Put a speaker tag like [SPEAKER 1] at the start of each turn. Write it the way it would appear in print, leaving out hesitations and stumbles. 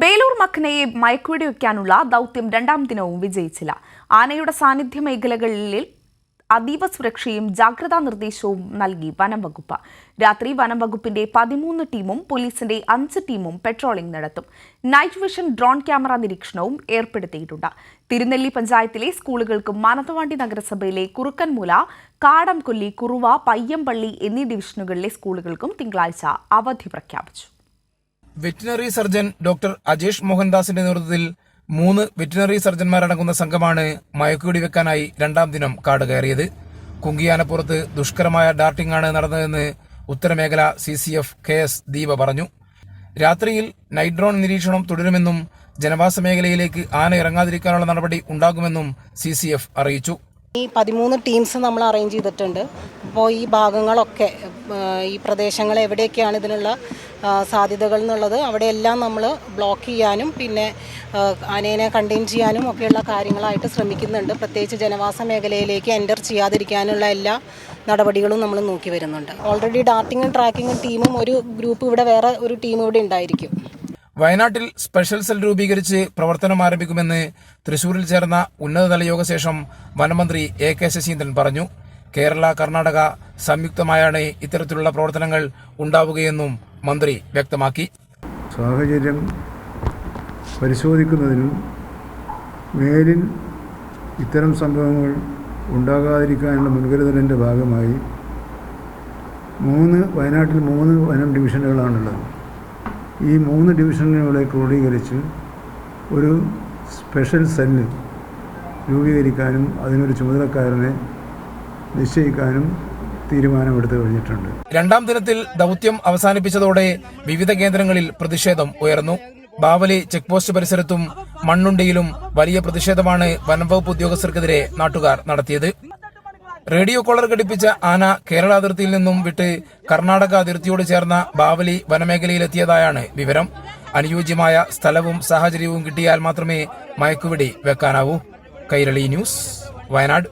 [SPEAKER 1] ബേലൂർ മഖനയെ മയക്കുവെടി വയ്ക്കാനുള്ള ദൗത്യം രണ്ടാം ദിനവും വിജയിച്ചില്ല. ആനയുടെ സാന്നിധ്യ മേഖലകളിൽ അതീവ സുരക്ഷയും ജാഗ്രതാ നിർദ്ദേശവും നൽകി വനം വകുപ്പ്. രാത്രി വനം വകുപ്പിന്റെ 13 ടീമും പോലീസിന്റെ 5 ടീമും പെട്രോളിംഗ് നടത്തും. നൈറ്റ് വിഷൻ ഡ്രോൺ ക്യാമറ നിരീക്ഷണവും ഏർപ്പെടുത്തിയിട്ടുണ്ട്. തിരുനെല്ലി പഞ്ചായത്തിലെ സ്കൂളുകൾക്കും മാനന്തവാടി നഗരസഭയിലെ കുറുക്കൻമൂല, കാടംകൊല്ലി, കുറുവ, പയ്യമ്പള്ളി എന്നീ ഡിവിഷനുകളിലെ സ്കൂളുകൾക്കും തിങ്കളാഴ്ച അവധി പ്രഖ്യാപിച്ചു.
[SPEAKER 2] വെറ്റിനറി സർജൻ ഡോക്ടർ അജേഷ് മോഹൻദാസിന്റെ നേതൃത്വത്തിൽ 3 വെറ്റിനറി സർജന്മാരടങ്ങുന്ന സംഘമാണ് മയക്കുവെടി വെക്കാനായി രണ്ടാം ദിനം കാട് കയറിയത്. കുങ്കിയാനപ്പുറത്ത് ദുഷ്കരമായ ഡാർട്ടിംഗ് ആണ് നടന്നതെന്ന് ഉത്തരമേഖല CCF KS ദീപ പറഞ്ഞു. രാത്രിയിൽ നൈറ്റ് ഡ്രോൺ നിരീക്ഷണം തുടരുമെന്നും ജനവാസ മേഖലയിലേക്ക് ആന ഇറങ്ങാതിരിക്കാനുള്ള നടപടി ഉണ്ടാകുമെന്നും CCF അറിയിച്ചു.
[SPEAKER 3] ഈ 13 ടീംസ് നമ്മൾ അറേഞ്ച് ചെയ്തിട്ടുണ്ട്. അപ്പോൾ ഈ ഭാഗങ്ങളൊക്കെ, ഈ പ്രദേശങ്ങൾ എവിടെയൊക്കെയാണ് ഇതിനുള്ള സാധ്യതകൾ എന്നുള്ളത് അവിടെയെല്ലാം നമ്മൾ ബ്ലോക്ക് ചെയ്യാനും പിന്നെ ആനയെ കണ്ടെയ്ൻ ചെയ്യാനും ഒക്കെയുള്ള കാര്യങ്ങളായിട്ട് ശ്രമിക്കുന്നുണ്ട്. പ്രത്യേകിച്ച് ജനവാസ മേഖലയിലേക്ക് എൻ്റർ ചെയ്യാതിരിക്കാനുള്ള എല്ലാ നടപടികളും നമ്മൾ നോക്കി വരുന്നുണ്ട്. ഓൾറെഡി ഡാർട്ടിങ്ങും ട്രാക്കിങ്ങും ടീമും ഒരു ഗ്രൂപ്പ് ഇവിടെ, വേറെ ഒരു ടീം ഇവിടെ ഉണ്ടായിരിക്കും.
[SPEAKER 2] വയനാട്ടിൽ സ്പെഷ്യൽ സെൽ രൂപീകരിച്ച് പ്രവർത്തനം ആരംഭിക്കുമെന്ന് തൃശൂരിൽ ചേർന്ന ഉന്നതതല യോഗശേഷം വനമന്ത്രി AK ശശീന്ദ്രൻ പറഞ്ഞു. കേരള, കർണാടക സംയുക്തമായാണ് ഇത്തരത്തിലുള്ള പ്രവർത്തനങ്ങൾ ഉണ്ടാവുകയെന്നും മന്ത്രി വ്യക്തമാക്കി.
[SPEAKER 4] സാഹചര്യം പരിശോധിക്കുന്നതിനും മേലിൽ ഇത്തരം സംഭവങ്ങൾ ഉണ്ടാകാതിരിക്കാനുള്ള മുൻകരുതലിൻ്റെ ഭാഗമായി വയനാട്ടിൽ 3 വനം ഡിവിഷനുകളാണുള്ളത്. ഈ 3 ഡിവിഷനുകളെ ക്രോഡീകരിച്ച് ഒരു സ്പെഷ്യൽ സെല്ല് രൂപീകരിക്കാനും അതിനൊരു ചുമതലക്കാരനെ നിശ്ചയിക്കാനും തീരുമാനമെടുത്തു കഴിഞ്ഞിട്ടുണ്ട്.
[SPEAKER 2] രണ്ടാം ദിനത്തിൽ ദൗത്യം അവസാനിപ്പിച്ചതോടെ വിവിധ കേന്ദ്രങ്ങളിൽ പ്രതിഷേധം ഉയർന്നു. ബാവലി ചെക്ക് പോസ്റ്റ് പരിസരത്തും മണ്ണുണ്ടിയിലും വലിയ പ്രതിഷേധമാണ് വനംവകുപ്പ് ഉദ്യോഗസ്ഥർക്കെതിരെ നാട്ടുകാർ നടത്തിയത്. റേഡിയോ കോളർ ഘടിപ്പിച്ച ആന കേരള അതിർത്തിയിൽ നിന്നും വിട്ട് കർണാടക അതിർത്തിയോട് ചേർന്ന ബാവലി വനമേഖലയിലെത്തിയതായാണ് വിവരം. അനുയോജ്യമായ സ്ഥലവും സാഹചര്യവും കിട്ടിയാൽ മാത്രമേ മയക്കുവെടി വെക്കാനാവൂ. കൈരളി ന്യൂസ്, വയനാട്.